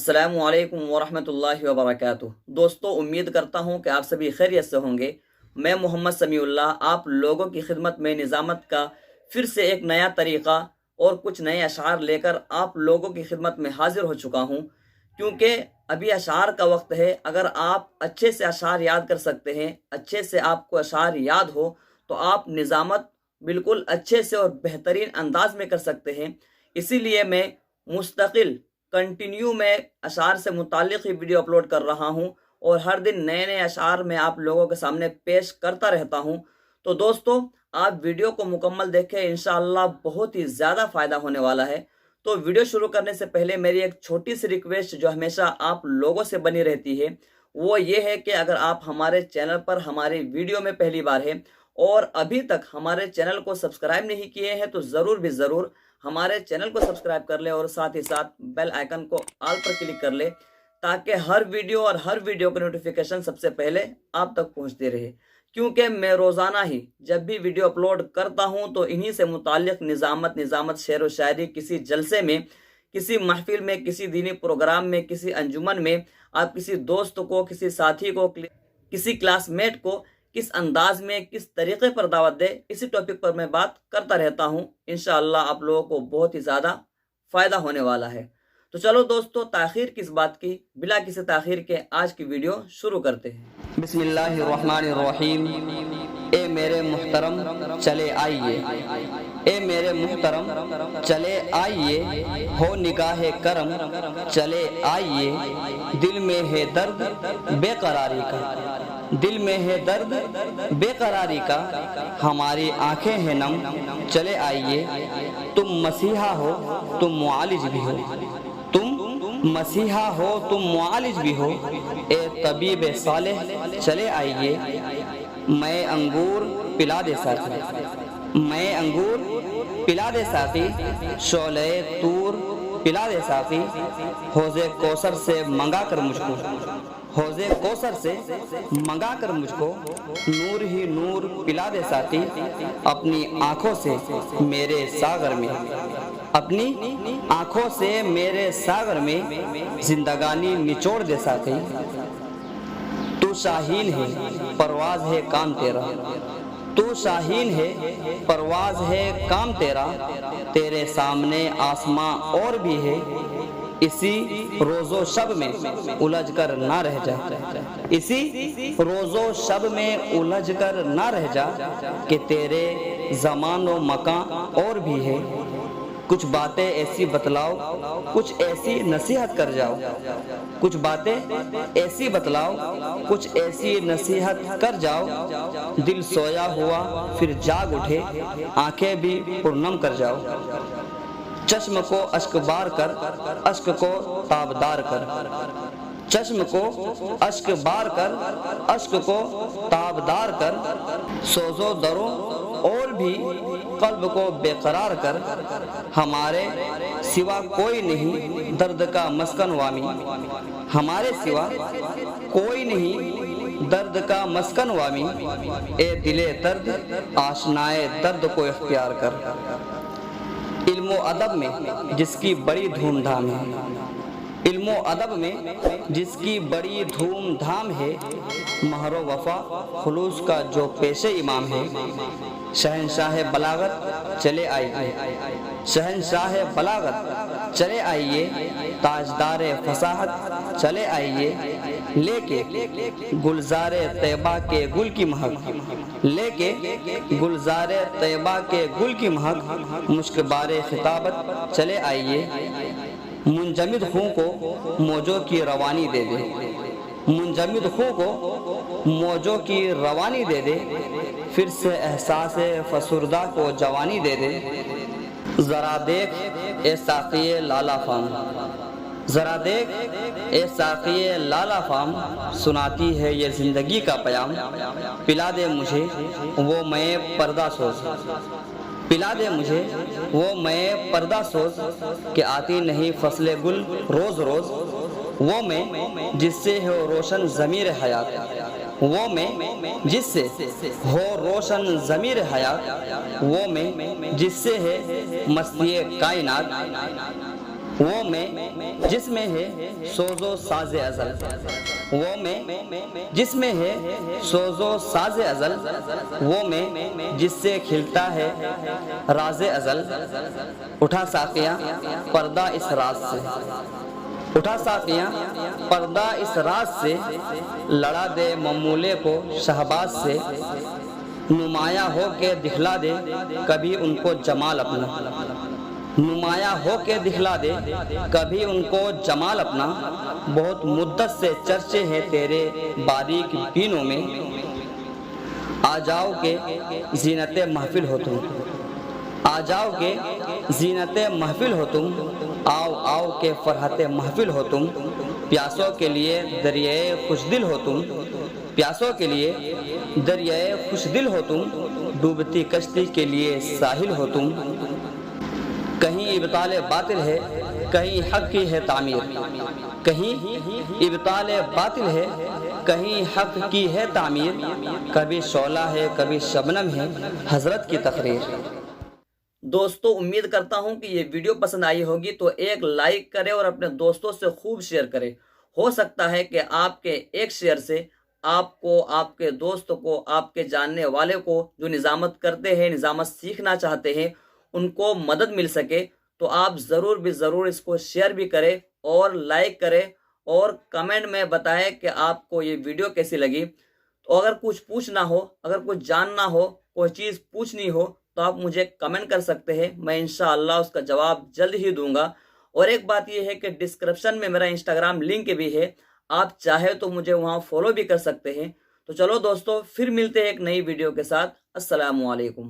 السلام علیکم ورحمۃ اللہ وبرکاتہ۔ دوستو، امید کرتا ہوں کہ آپ سبھی خیریت سے ہوں گے۔ میں محمد سمیع اللہ آپ لوگوں کی خدمت میں نظامت کا پھر سے ایک نیا طریقہ اور کچھ نئے اشعار لے کر آپ لوگوں کی خدمت میں حاضر ہو چکا ہوں، کیونکہ ابھی اشعار کا وقت ہے۔ اگر آپ اچھے سے اشعار یاد کر سکتے ہیں، اچھے سے آپ کو اشعار یاد ہو، تو آپ نظامت بالکل اچھے سے اور بہترین انداز میں کر سکتے ہیں۔ اسی لیے میں مستقل کنٹینیو میں اشعار سے متعلق ہی ویڈیو اپلوڈ کر رہا ہوں، اور ہر دن نئے نئے اشعار میں آپ لوگوں کے سامنے پیش کرتا رہتا ہوں۔ تو دوستو، آپ ویڈیو کو مکمل دیکھیں، انشاءاللہ بہت ہی زیادہ فائدہ ہونے والا ہے۔ تو ویڈیو شروع کرنے سے پہلے میری ایک چھوٹی سی ریکویسٹ جو ہمیشہ آپ لوگوں سے بنی رہتی ہے، وہ یہ ہے کہ اگر آپ ہمارے چینل پر ہماری ویڈیو میں پہلی بار ہیں اور ابھی تک ہمارے چینل کو سبسکرائب نہیں کیے ہیں، تو ضرور بھی ضرور ہمارے چینل کو سبسکرائب کر لیں اور ساتھ ہی ساتھ بیل آئیکن کو آل پر کلک کر لیں، تاکہ ہر ویڈیو کا نوٹیفیکیشن سب سے پہلے آپ تک پہنچتے رہے۔ کیونکہ میں روزانہ ہی جب بھی ویڈیو اپلوڈ کرتا ہوں تو انہی سے متعلق نظامت شعر و شاعری، کسی جلسے میں، کسی محفل میں، کسی دینی پروگرام میں، کسی انجمن میں، آپ کسی دوست کو، کسی ساتھی کو، کسی کلاس میٹ کو کس انداز میں، کس طریقے پر دعوت دے، اسی ٹاپک پر میں بات کرتا رہتا ہوں۔ انشاءاللہ آپ لوگوں کو بہت ہی زیادہ فائدہ ہونے والا ہے۔ تو چلو دوستو، تاخیر کس بات کی، بلا کسی تاخیر کے آج کی ویڈیو شروع کرتے ہیں۔ بسم اللہ الرحمن الرحیم۔ اے میرے محترم چلے آئیے، اے میرے محترم چلے آئیے، ہو نگاہ کرم چلے آئیے، دل میں ہے درد بے قراری کا، دل میں ہے درد بے قراری کا، ہماری آنکھیں ہیں نم چلے آئیے، تم مسیحا ہو تم معالج بھی ہو، تم مسیحا ہو تم معالج بھی ہو، اے طبیب صالح چلے آئیے، میں انگور پلا دے ساقی، میں انگور پلا دے ساقی، شعلہ طور پلا دے ساقی، حوض کوثر سے منگا کر مجھ کو، حوض کوثر سے منگا کر مجھ کو، نور ہی نور پلا دے ساقی، اپنی آنکھوں سے میرے ساغر میں، اپنی آنکھوں سے میرے ساغر میں زندگانی نچوڑ دے ساقی، تو شاہین ہے پرواز ہے کام تیرا، تو شاہین ہے پرواز ہے کام تیرا، تیرے سامنے آسماں اور بھی ہے، اسی روز و شب میں الجھ کر نہ رہ جا، اسی روز و شب میں الجھ کر نہ رہ جا، کہ تیرے زمان و مکان اور بھی ہے، کچھ باتیں ایسی بتلاؤ، کچھ ایسی نصیحت کر جاؤ، کچھ باتیں ایسی بتلاؤ، کچھ ایسی نصیحت کر جاؤ، دل سویا ہوا پھر جاگ اٹھے، آنکھیں بھی پرنم کر جاؤ، چشم کو اشک بار کر، اشک کو تابدار کر، چشم کو اشک بار کر، اشک کو تابدار کر، سوز و درو اور بھی قلب کو بے قرار کر، ہمارے سوا کوئی نہیں درد کا مسکن وامی، ہمارے سوا کوئی نہیں درد کا مسکن وامی، اے دل درد آشنائے درد کو اختیار کر، علم و ادب میں جس کی بڑی دھوم دھام ہے، علم و ادب میں جس کی بڑی دھوم دھام ہے، مہر و وفا خلوص کا جو پیش امام ہے، شہنشاہ بلاغت چلے آئیے، شہنشاہ بلاغت چلے آئیے، تاجدار فصاحت چلے آئیے، لے کے گلزار طیبہ کے گل کی مہک، لے کے گلزار طیبہ کے گل کی مہک، مشک بار خطابت چلے آئیے، منجمد خوں کو موجوں کی روانی دے دے، منجمد خوں کو موجوں کی روانی دے دے، پھر سے احساس فسردہ کو جوانی دے دے، ذرا دیکھ اے ساقی لالا فام، ذرا دیکھ اے ساقی لالا فام، سناتی ہے یہ زندگی کا پیام، پلا دے مجھے وہ میں پردہ سوز، پلا دے مجھے وہ میں پردہ سوز، کہ آتی نہیں فصل گل روز روز، وہ میں جس سے ہو روشن ضمیر حیات، وہ میں جس سے ہو روشن ضمیر حیات، وہ میں جس سے ہے مستی کائنات، وہ میں جس میں ہے سوز و ساز ازل، وہ میں جس میں ہے سوز و ساز ازل، وہ میں جس سے کھلتا ہے راز ازل۔ اٹھا ساقیاں پردہ اس راز سے، اٹھا ساقیاں پردہ اس راز سے، لڑا دے ممولے کو شہباز سے، نمایاں ہو کے دکھلا دے کبھی ان کو جمال اپنا، نمایاں ہو کے دکھلا دے کبھی ان کو جمال اپنا۔ بہت مدت سے چرچے ہیں تیرے باریک بینوں میں، آ جاؤ کہ زینت محفل ہو تم، آ جاؤ کہ زینت محفل ہو تم، آؤ آؤ کہ فرحت محفل ہو تم۔ پیاسوں کے لیے دریائے خوش دل ہو تم، پیاسوں کے لیے دریائے خوش دل ہو تم، ڈوبتی کشتی کے لیے ساحل ہو تم۔ کہیں ابطال باطل ہے کہیں حق کی ہے تعمیر، کہیں ابطال باطل ہے کہیں حق کی ہے تعمیر، کبھی شعلہ ہے کبھی شبنم ہے حضرت کی تقریر۔ دوستو امید کرتا ہوں کہ یہ ویڈیو پسند آئی ہوگی، تو ایک لائک کرے اور اپنے دوستوں سے خوب شیئر کرے۔ ہو سکتا ہے کہ آپ کے ایک شیئر سے آپ کو، آپ کے دوست کو، آپ کے جاننے والے کو جو نظامت کرتے ہیں، نظامت سیکھنا چاہتے ہیں، ان کو مدد مل سکے، تو آپ ضرور بھی ضرور اس کو شیئر بھی کریں اور لائک کریں، اور کمنٹ میں بتائیں کہ آپ کو یہ ویڈیو کیسی لگی۔ تو اگر کچھ پوچھنا ہو، اگر کچھ جاننا ہو، کوئی چیز پوچھنی ہو، تو آپ مجھے کمنٹ کر سکتے ہیں، میں انشاءاللہ اس کا جواب جلد ہی دوں گا۔ اور ایک بات یہ ہے کہ ڈسکرپشن میں میرا انسٹاگرام لنک بھی ہے، آپ چاہے تو مجھے وہاں فالو بھی کر سکتے ہیں۔ تو چلو دوستو، پھر ملتے ہیں ایک نئی ویڈیو کے ساتھ۔ السلام علیکم۔